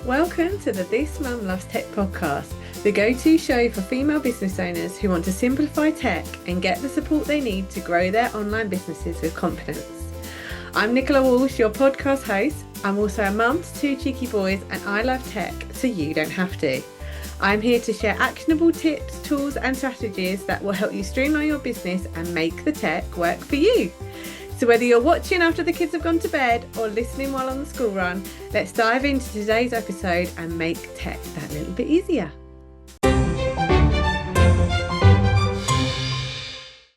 Welcome to the This Mum Loves Tech podcast, the go-to show for female business owners who want to simplify tech and get the support they need to grow their online businesses with confidence. I'm Nicola Walsh, your podcast host. I'm also a mum to two cheeky boys and I love tech, so you don't have to. I'm here to share actionable tips, tools and strategies that will help you streamline your business and make the tech work for you. So whether you're watching after the kids have gone to bed or listening while on the school run, let's dive into today's episode and make tech that little bit easier.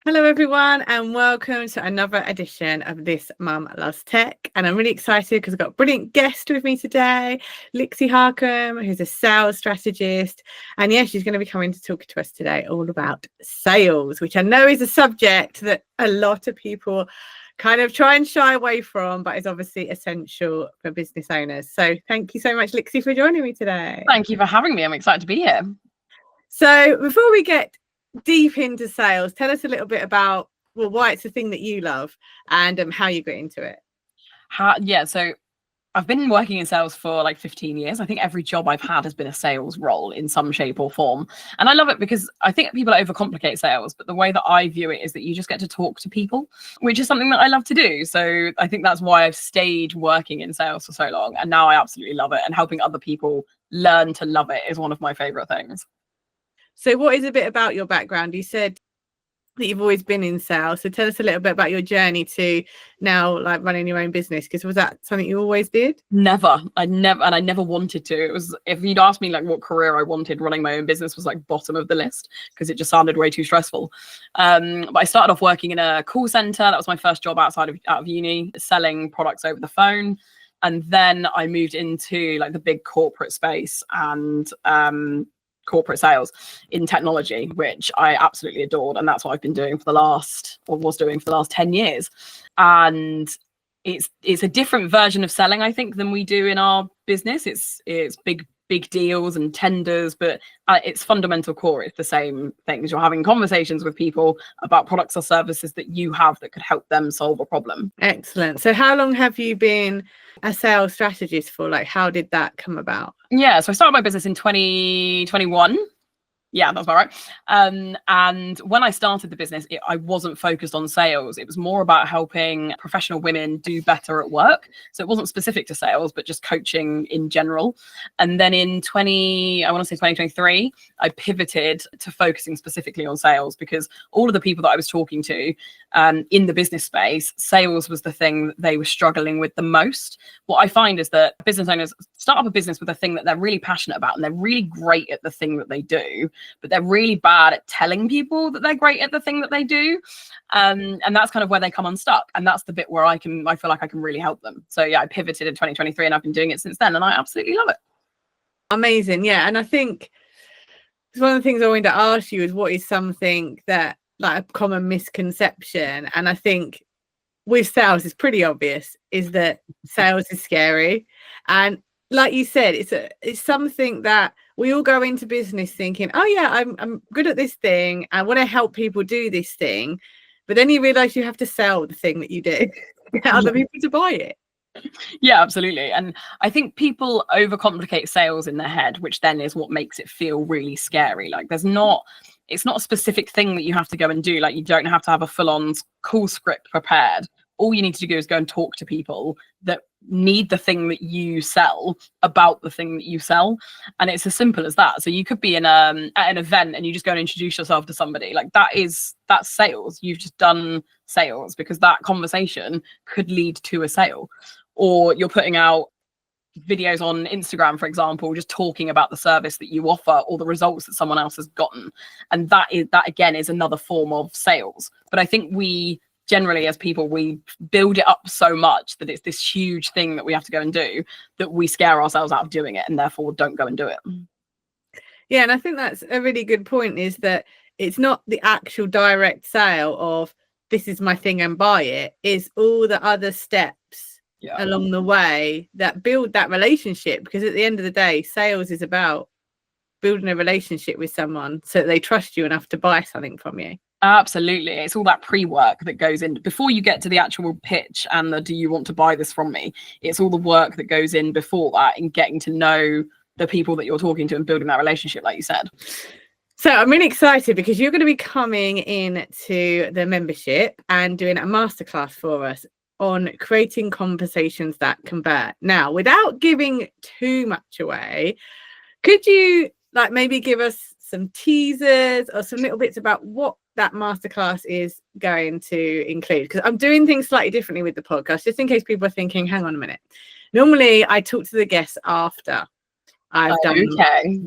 Hello everyone and welcome to another edition of This Mum Loves Tech. And I'm really excited because I've got a brilliant guest with me today, Lixxy Harkcom, who's a sales strategist. And yeah, she's going to be coming to talk to us today all about sales, which I know is a subject that a lot of people kind of try and shy away from, but is obviously essential for business owners. So thank you so much, Lixxy, for joining me today. Thank you for having me. I'm excited to be here. So before we get deep into sales, tell us a little bit about, well, why it's the thing that you love and how you got into it. So I've been working in sales for like 15 years. I think every job I've had has been a sales role in some shape or form. And I love it because I think people overcomplicate sales, but the way that I view it is that you just get to talk to people, which is something that I love to do. So I think that's why I've stayed working in sales for so long. And now I absolutely love it. And helping other people learn to love it is one of my favorite things. So what is a bit about your background? You said that you've always been in sales. So tell us a little bit about your journey to now like running your own business, because was that something you always did? Never. I never wanted to. It was, if you'd asked me like what career I wanted, running my own business was like bottom of the list because it just sounded way too stressful. But I started off working in a call center. That was my first job out of uni, selling products over the phone. And then I moved into like the big corporate space and corporate sales in technology, which I absolutely adored. And that's what I've been doing was doing for the last 10 years. And it's a different version of selling, I think, than we do in our business. It's big deals and tenders, but its fundamental core is the same things. You're having conversations with people about products or services that you have that could help them solve a problem. Excellent. So how long have you been a sales strategist for? Like, how did that come about? Yeah, so I started my business in 2021. Yeah, that's about right. And when I started the business, I wasn't focused on sales. It was more about helping professional women do better at work. So it wasn't specific to sales, but just coaching in general. And then in 2023, I pivoted to focusing specifically on sales because all of the people that I was talking to in the business space, sales was the thing that they were struggling with the most. What I find is that business owners start up a business with a thing that they're really passionate about and they're really great at the thing that they do, but they're really bad at telling people that they're great at the thing that they do. And that's kind of where they come unstuck. And that's the bit where I feel like I can really help them. So yeah, I pivoted in 2023 and I've been doing it since then. And I absolutely love it. Amazing. Yeah. And I think one of the things I wanted to ask you is what is something that like a common misconception? And I think with sales, it's pretty obvious, is that sales is scary. And like you said, it's something that we all go into business thinking, oh yeah, I'm good at this thing. I want to help people do this thing. But then you realize you have to sell the thing that you do to get other people to buy it. Yeah, absolutely. And I think people overcomplicate sales in their head, which then is what makes it feel really scary. Like it's not a specific thing that you have to go and do. Like you don't have to have a full-on call script prepared. All you need to do is go and talk to people that need the thing that you sell about the thing that you sell. And it's as simple as that. So you could be at an event and you just go and introduce yourself to somebody. Like that's sales. You've just done sales because that conversation could lead to a sale. Or you're putting out videos on Instagram, for example, just talking about the service that you offer or the results that someone else has gotten. And that again is another form of sales. But I think we generally as people, we build it up so much that it's this huge thing that we have to go and do that we scare ourselves out of doing it and therefore don't go and do it. Yeah, and I think that's a really good point, is that it's not the actual direct sale of this is my thing and buy it. It's all the other steps along the way that build that relationship, because at the end of the day, sales is about building a relationship with someone so that they trust you enough to buy something from you. Absolutely. It's all that pre-work that goes in before you get to the actual pitch and the do you want to buy this from me? It's all the work that goes in before that in getting to know the people that you're talking to and building that relationship, like you said. So I'm really excited because you're going to be coming in to the membership and doing a masterclass for us on creating conversations that convert. Now, without giving too much away, could you like maybe give us some teasers or some little bits about what that masterclass is going to include? Because I'm doing things slightly differently with the podcast, just in case people are thinking, hang on a minute. Normally I talk to the guests after I've done. Okay.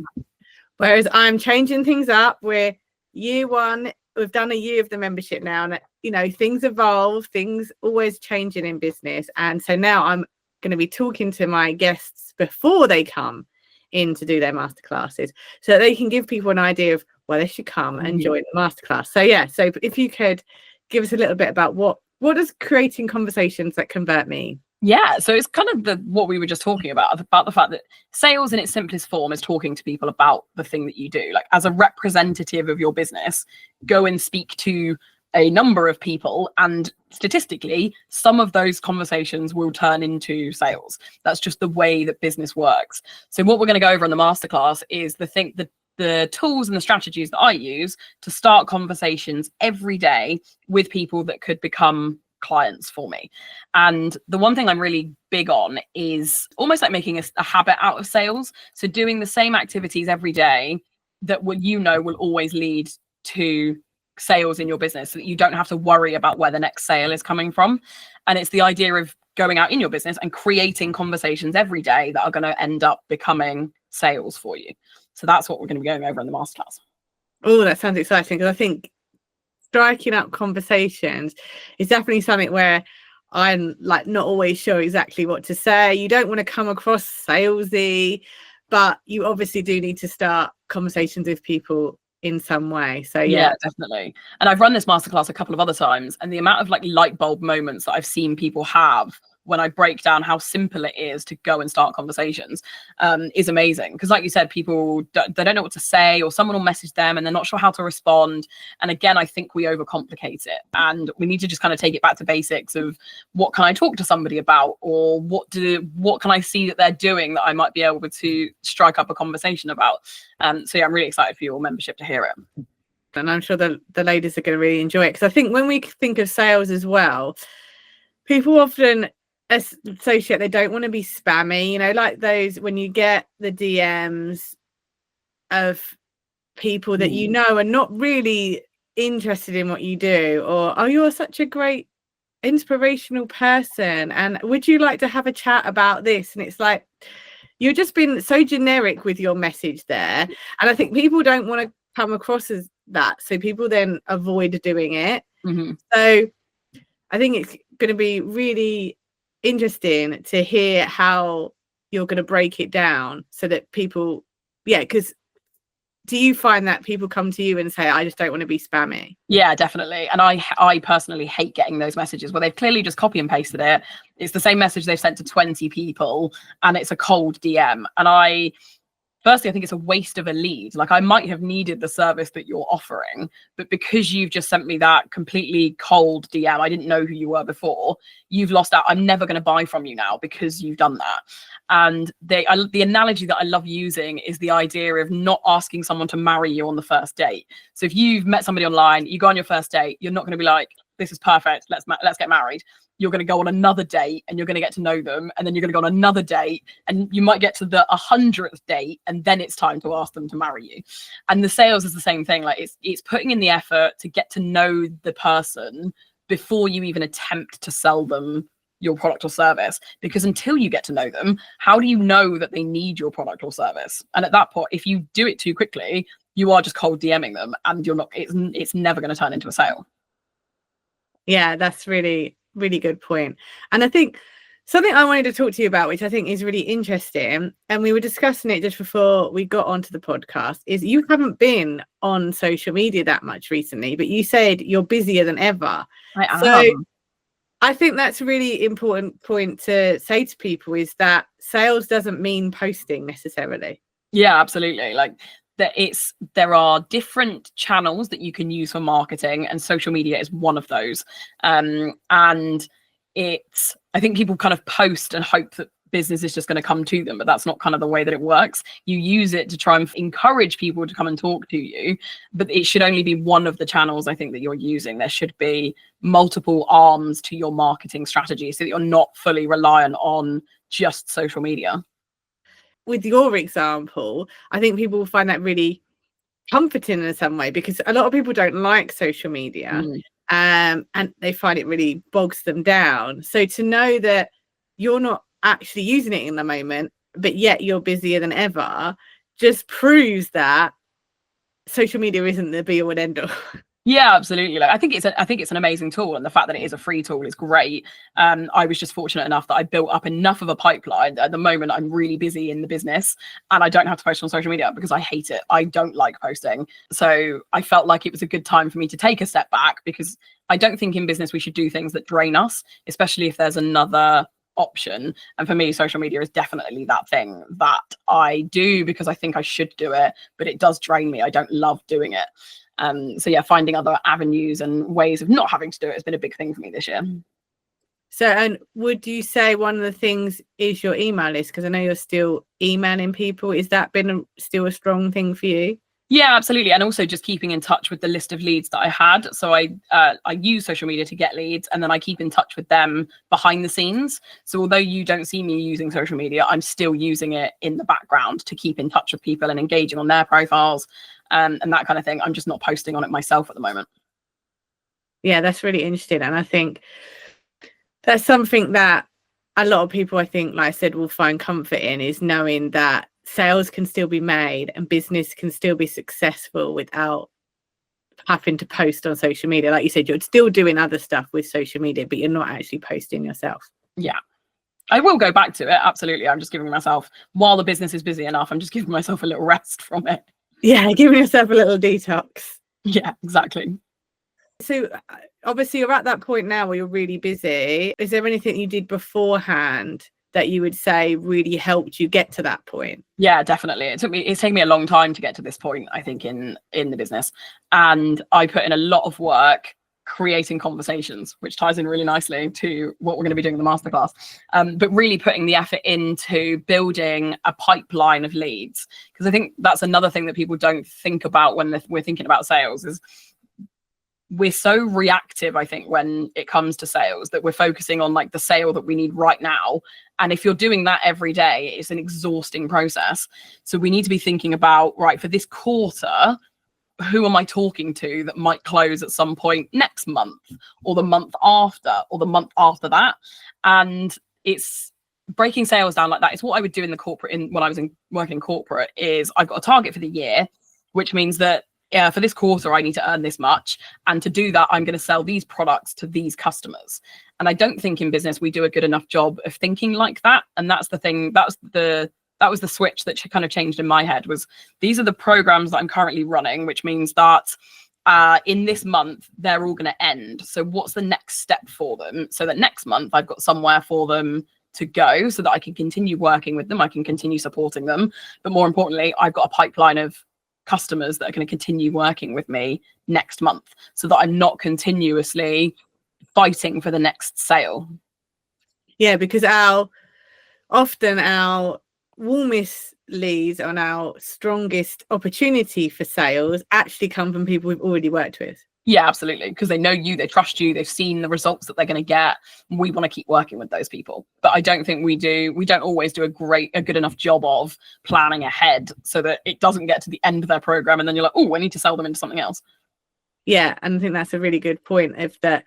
Whereas I'm changing things up. We're year one. We've done a year of the membership now, and you know things evolve. Things always changing in business, and so now I'm going to be talking to my guests before they come in to do their masterclasses, so that they can give people an idea of where they should come and join the masterclass. So yeah, so if you could give us a little bit about what does creating conversations that convert mean? Yeah, so it's kind of what we were just talking about the fact that sales in its simplest form is talking to people about the thing that you do. Like as a representative of your business, go and speak to a number of people, and statistically, some of those conversations will turn into sales. That's just the way that business works. So what we're going to go over in the masterclass is the tools and the strategies that I use to start conversations every day with people that could become clients for me. And the one thing I'm really big on is almost like making a habit out of sales. So doing the same activities every day that will always lead to sales in your business, so that you don't have to worry about where the next sale is coming from. And it's the idea of going out in your business and creating conversations every day that are going to end up becoming sales for you. So that's what we're going to be going over in the masterclass. Oh, that sounds exciting, because I think striking up conversations is definitely something where I'm like not always sure exactly what to say. You don't want to come across salesy, but you obviously do need to start conversations with people in some way. So yeah, definitely. And I've run this masterclass a couple of other times, and the amount of like light bulb moments that I've seen people have when I break down how simple it is to go and start conversations is amazing. Because like you said, people, they don't know what to say, or someone will message them and they're not sure how to respond. And again, I think we overcomplicate it, and we need to just kind of take it back to basics of what can I talk to somebody about, or what can I see that they're doing that I might be able to strike up a conversation about. So yeah, I'm really excited for your membership to hear it. And I'm sure the ladies are going to really enjoy it, because I think when we think of sales as well, people often associate, they don't want to be spammy, you know, like those when you get the DMs of people that you know are not really interested in what you do, or oh, you're such a great inspirational person and would you like to have a chat about this? And it's like you're just being so generic with your message there, and I think people don't want to come across as that, so people then avoid doing it. So I think it's going to be really interesting to hear how you're going to break it down so that people, because do you find that people come to you and say, I just don't want to be spammy? Yeah, definitely. And I personally hate getting those messages where they've clearly just copy and pasted it. It's the same message they've sent to 20 people and it's a cold DM. And firstly, I think it's a waste of a lead. Like I might have needed the service that you're offering, but because you've just sent me that completely cold DM, I didn't know who you were before, you've lost out. I'm never going to buy from you now because you've done that. And the analogy that I love using is the idea of not asking someone to marry you on the first date. So if you've met somebody online, you go on your first date, you're not going to be like, this is perfect, let's get married. You're going to go on another date and you're going to get to know them, and then you're going to go on another date and you might get to the 100th date and then it's time to ask them to marry you. And the sales is the same thing. Like it's putting in the effort to get to know the person before you even attempt to sell them your product or service, because until you get to know them, how do you know that they need your product or service? And at that point, if you do it too quickly, you are just cold DMing them and it's never going to turn into a sale. Yeah, that's really good point. And I think something I wanted to talk to you about, which I think is really interesting, and we were discussing it just before we got onto the podcast, is you haven't been on social media that much recently, but you said you're busier than ever. I am. So I think that's a really important point to say to people, is that sales doesn't mean posting necessarily. Yeah, absolutely. Like that there are different channels that you can use for marketing, and social media is one of those. And I think people kind of post and hope that business is just going to come to them, but that's not kind of the way that it works. You use it to try and encourage people to come and talk to you, but it should only be one of the channels, I think, that you're using. There should be multiple arms to your marketing strategy so that you're not fully reliant on just social media. With your example, I think people will find that really comforting in some way, because a lot of people don't like social media, and they find it really bogs them down. So to know that you're not actually using it in the moment, but yet you're busier than ever, just proves that social media isn't the be all and end all. Yeah, absolutely. Like I think it's an amazing tool, and the fact that it is a free tool is great. I was just fortunate enough that I built up enough of a pipeline that at the moment I'm really busy in the business and I don't have to post on social media because I hate it. I don't like posting. So I felt like it was a good time for me to take a step back, because I don't think in business we should do things that drain us, especially if there's another option. And for me, social media is definitely that thing that I do because I think I should do it, but it does drain me. I don't love doing it. So yeah, finding other avenues and ways of not having to do it has been a big thing for me this year. So, and would you say one of the things is your email list? Because I know you're still emailing people. Is that been still a strong thing for you? Yeah, absolutely. And also just keeping in touch with the list of leads that I had. So I use social media to get leads, and then I keep in touch with them behind the scenes. So although you don't see me using social media, I'm still using it in the background to keep in touch with people and engaging on their profiles, and that kind of thing. I'm just not posting on it myself at the moment. Yeah, that's really interesting. And I think that's something that a lot of people, I think, like I said, will find comfort in, is knowing that sales can still be made and business can still be successful without having to post on social media. Like you said, you're still doing other stuff with social media, but you're not actually posting yourself. Yeah, I will go back to it. Absolutely. I'm just giving myself, while the business is busy enough, I'm just giving myself a little rest from it. Yeah, giving yourself a little detox. Yeah, exactly. So obviously you're at that point now where you're really busy. Is there anything you did beforehand that you would say really helped you get to that point? Yeah, definitely. It's taken me a long time to get to this point, I think, in the business. And I put in a lot of work creating conversations, which ties in really nicely to what we're going to be doing in the masterclass. But really putting the effort into building a pipeline of leads, because I think that's another thing that people don't think about when we're thinking about sales, is we're so reactive, I think, when it comes to sales, that we're focusing on like the sale that we need right now. And if you're doing that every day, it's an exhausting process. So we need to be thinking about, right, for this quarter, who am I talking to that might close at some point next month, or the month after, or the month after that? And it's breaking sales down like that. It's what I would do in the corporate, when I was working in corporate, is I've got a target for the year, which means that for this quarter, I need to earn this much. And to do that, I'm going to sell these products to these customers. And I don't think in business we do a good enough job of thinking like that. And that's the thing, that was the switch that kind of changed in my head, was these are the programs that I'm currently running, which means that in this month, they're all going to end. So what's the next step for them? So that next month I've got somewhere for them to go so that I can continue working with them. I can continue supporting them. But more importantly, I've got a pipeline of customers that are going to continue working with me next month, so that I'm not continuously fighting for the next sale. Yeah, because often our warmest leads and our strongest opportunity for sales actually come from people we've already worked with. Yeah, absolutely. Because they know you, they trust you, they've seen the results that they're going to get. We want to keep working with those people. But I don't think we don't always do a good enough job of planning ahead so that it doesn't get to the end of their program and then you're like, oh, I need to sell them into something else. Yeah, and I think that's a really good point, of that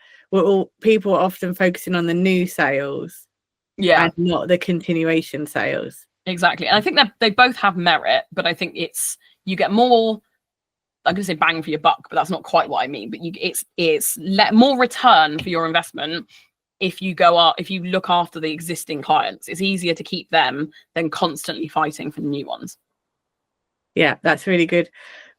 people are often focusing on the new sales, yeah, and not the continuation sales. Exactly. And I think that they both have merit, but I think you get more, I'm going to say bang for your buck, but that's not quite what I mean. But it's more return for your investment if you look after the existing clients. It's easier to keep them than constantly fighting for new ones. Yeah, that's really good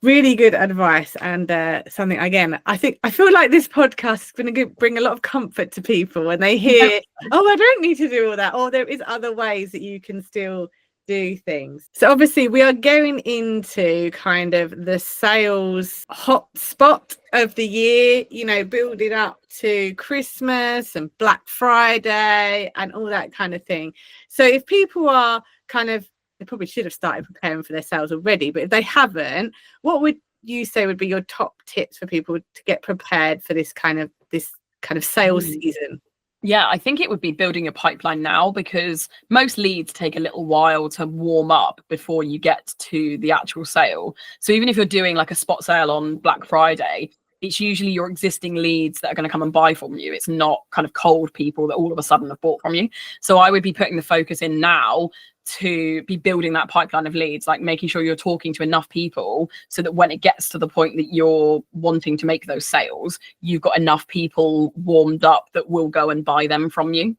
advice, and something, again, I feel like this podcast is going to bring a lot of comfort to people when they hear, oh, I don't need to do all that, or there is other ways that you can still do things. So obviously we are going into kind of the sales hot spot of the year, you know, building up to Christmas and Black Friday and all that kind of thing. So if people are kind of, they probably should have started preparing for their sales already, but if they haven't, what would you say would be your top tips for people to get prepared for this kind of sales season? Yeah, I think it would be building a pipeline now, because most leads take a little while to warm up before you get to the actual sale. So even if you're doing like a spot sale on Black Friday, it's usually your existing leads that are going to come and buy from you. It's not kind of cold people that all of a sudden have bought from you. So I would be putting the focus in now to be building that pipeline of leads, like making sure you're talking to enough people so that when it gets to the point that you're wanting to make those sales, you've got enough people warmed up that will go and buy them from you.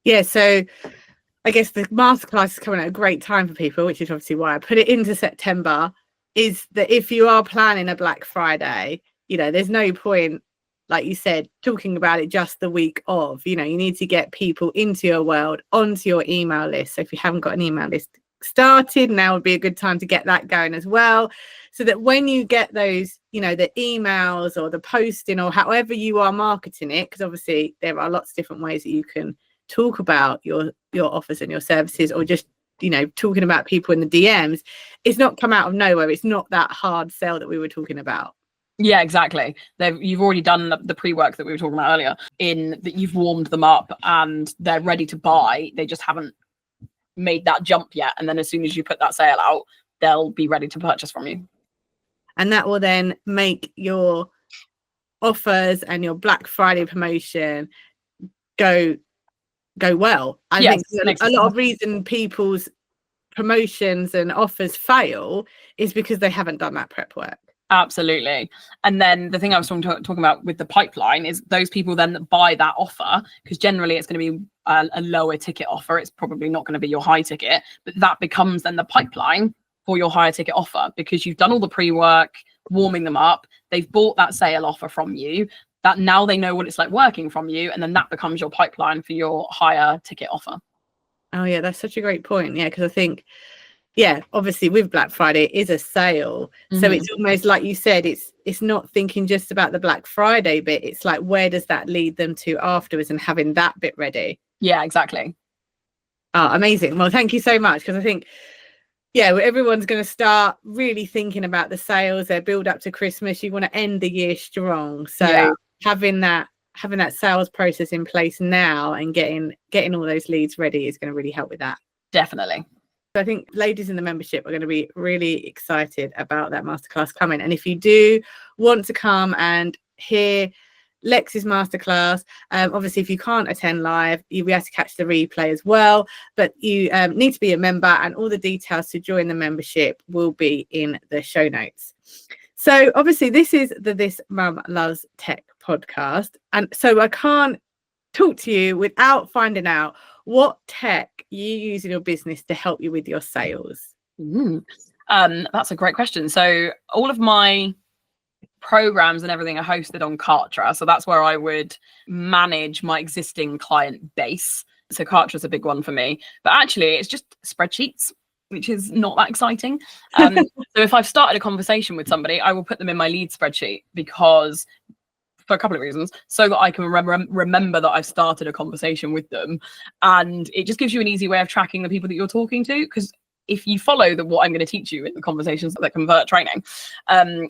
Yeah, so I guess the masterclass is coming at a great time for people, which is obviously why I put it into September, is that if you are planning a Black Friday, you know, there's no point, like you said, talking about it just the week of. You know, you need to get people into your world, onto your email list. So if you haven't got an email list started, now would be a good time to get that going as well, so that when you get those, you know, the emails or the posting or however you are marketing it, because obviously there are lots of different ways that you can talk about your offers and your services, or just, you know, talking about people in the DMs, it's not come out of nowhere. It's not that hard sell that we were talking about. Yeah, exactly. You've already done the pre-work that we were talking about earlier, in that you've warmed them up and they're ready to buy. They just haven't made that jump yet. And then as soon as you put that sale out, they'll be ready to purchase from you. And that will then make your offers and your Black Friday promotion go well. I think a lot of reason people's promotions and offers fail is because they haven't done that prep work. Absolutely. And then the thing I was talking about with the pipeline is those people then that buy that offer, because generally it's going to be a lower ticket offer. It's probably not going to be your high ticket, but that becomes then the pipeline for your higher ticket offer, because you've done all the pre-work, warming them up. They've bought that sale offer from you, that now they know what it's like working from you. And then that becomes your pipeline for your higher ticket offer. Oh yeah, that's such a great point. Yeah, because I think, yeah, obviously with Black Friday it is a sale. So it's almost like you said, it's not thinking just about the Black Friday bit. It's like, where does that lead them to afterwards, and having that bit ready. Yeah, exactly. Oh, amazing. Well, thank you so much, because I think, yeah, everyone's going to start really thinking about the sales, their build up to Christmas. You want to end the year strong. So having that sales process in place now and getting all those leads ready is going to really help with that. Definitely. So I think ladies in the membership are going to be really excited about that masterclass coming. And if you do want to come and hear Lex's masterclass, obviously if you can't attend live, you'll be able to catch the replay as well, but you need to be a member, and all the details to join the membership will be in the show notes. So obviously this is the This Mum Loves Tech podcast, and so I can't talk to you without finding out what tech you use in your business to help you with your sales. That's a great question. So all of my programs and everything are hosted on Kartra, so that's where I would manage my existing client base. So Kartra is a big one for me, but actually it's just spreadsheets, which is not that exciting. So if I've started a conversation with somebody, I will put them in my lead spreadsheet, because for a couple of reasons, so that I can remember that I've started a conversation with them, and it just gives you an easy way of tracking the people that you're talking to. Because if you follow what I'm going to teach you in the Conversations That Convert training,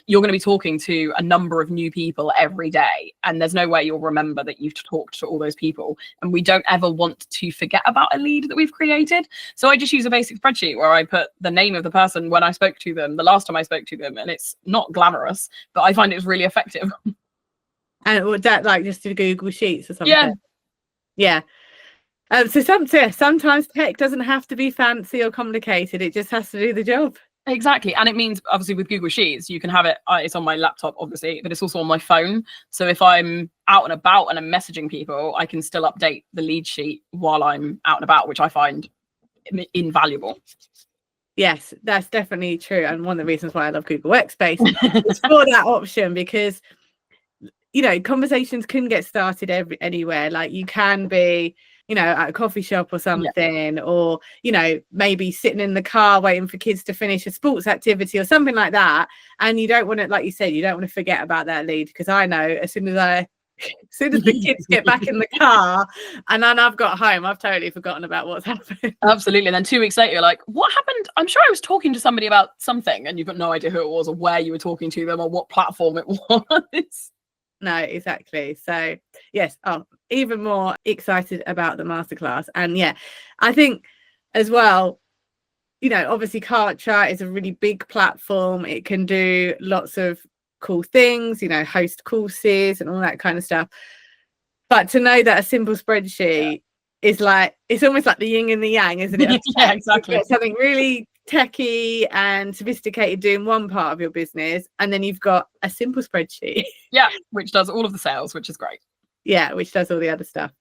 you're going to be talking to a number of new people every day, and there's no way you'll remember that you've talked to all those people. And we don't ever want to forget about a lead that we've created. So I just use a basic spreadsheet where I put the name of the person, when I spoke to them, the last time I spoke to them, and it's not glamorous, but I find it's really effective. And would that, like, just to Google Sheets or something? Yeah. So sometimes tech doesn't have to be fancy or complicated. It just has to do the job. Exactly. And it means, obviously, with Google Sheets, you can have it, it's on my laptop, obviously, but it's also on my phone. So if I'm out and about and I'm messaging people, I can still update the lead sheet while I'm out and about, which I find invaluable. Yes, that's definitely true. And one of the reasons why I love Google Workspace is for that option, because, you know, conversations can get started anywhere. Like, you can be you know, at a coffee shop or something, or, you know, maybe sitting in the car waiting for kids to finish a sports activity or something like that. And you don't want to, like you said, you don't want to forget about that lead, because I know as soon as the kids get back in the car and then I've got home, I've totally forgotten about what's happened. Absolutely. And then 2 weeks later, you're like, what happened? I'm sure I was talking to somebody about something, and you've got no idea who it was or where you were talking to them or what platform it was. No, exactly. So yes, even more excited about the masterclass. And yeah, I think as well, you know, obviously Kartra is a really big platform. It can do lots of cool things, you know, host courses and all that kind of stuff. But to know that a simple spreadsheet is like, it's almost like the yin and the yang, isn't it? Yeah, exactly. You've got something really techie and sophisticated doing one part of your business, and then you've got a simple spreadsheet. Yeah, which does all of the sales, which is great. Yeah, which does all the other stuff.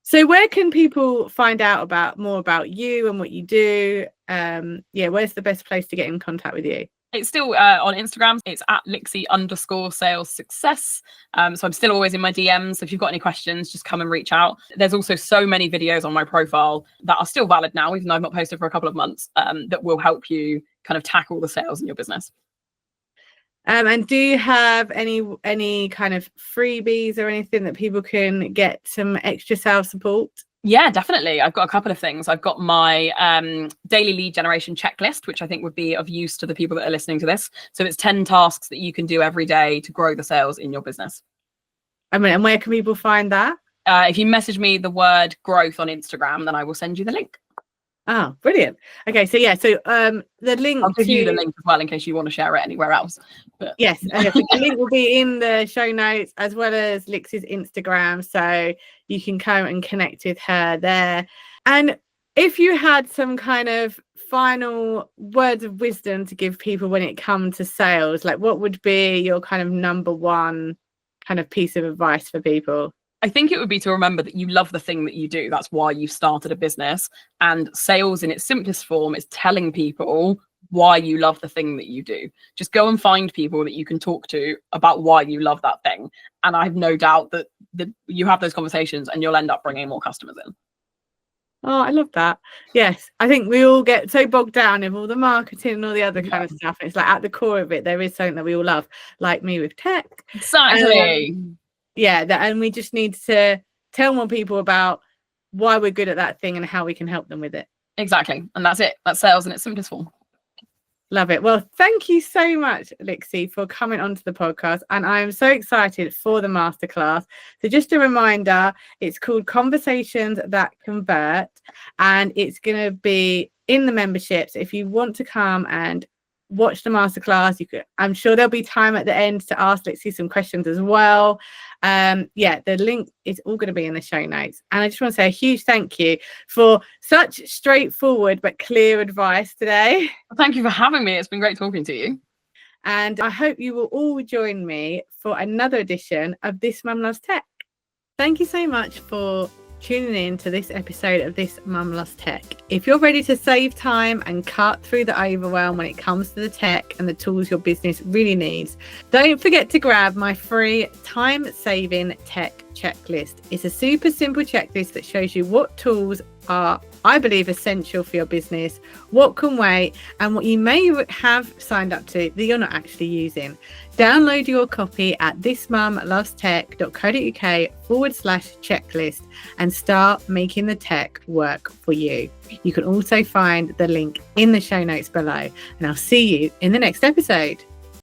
So where can people find out more about you and what you do? Where's the best place to get in contact with you? It's still on Instagram. It's at Lixxy_sales success. So I'm still always in my DMs. So if you've got any questions, just come and reach out. There's also so many videos on my profile that are still valid now, even though I've not posted for a couple of months, that will help you kind of tackle the sales in your business. And do you have any kind of freebies or anything that people can get some extra sales support? Yeah, definitely. I've got a couple of things. I've got my daily lead generation checklist, which I think would be of use to the people that are listening to this. So it's 10 tasks that you can do every day to grow the sales in your business. I mean, and where can people find that? If you message me the word growth on Instagram, then I will send you the link. Oh, brilliant. Okay, so yeah, so the link, I'll give you the link as well in case you want to share it anywhere else. But yes, okay, so the link will be in the show notes, as well as Lixxy's Instagram, so you can come and connect with her there. And if you had some kind of final words of wisdom to give people when it comes to sales, like what would be your kind of number one kind of piece of advice for people? I think it would be to remember that you love the thing that you do. That's why you started a business. And sales in its simplest form is telling people why you love the thing that you do. Just go and find people that you can talk to about why you love that thing. And I have no doubt that you have those conversations and you'll end up bringing more customers in. Oh, I love that. Yes, I think we all get so bogged down in all the marketing and all the other kind of stuff. It's like at the core of it, there is something that we all love, like me with tech. Exactly. And we just need to tell more people about why we're good at that thing and how we can help them with it. Exactly. And that's it. That's sales in its simplest form. Love it. Well, thank you so much, Lixxy, for coming onto the podcast. And I am so excited for the masterclass. So just a reminder, it's called Conversations That Convert, and it's going to be in the memberships. If you want to come and watch the masterclass, I'm sure there'll be time at the end to ask Lixxy some questions as well. The link is all going to be in the show notes. And I just want to say a huge thank you for such straightforward but clear advice today. Well, thank you for having me. It's been great talking to you. And I hope you will all join me for another edition of This Mum Loves Tech. Thank you so much for tuning in to this episode of This Mum Loves Tech. If you're ready to save time and cut through the overwhelm when it comes to the tech and the tools your business really needs, don't forget to grab my free time-saving tech checklist. It's a super simple checklist that shows you what tools are, I believe, essential for your business, what can wait, and what you may have signed up to that you're not actually using. Download your copy at thismumlovestech.co.uk/checklist and start making the tech work for you. You can also find the link in the show notes below, and I'll see you in the next episode.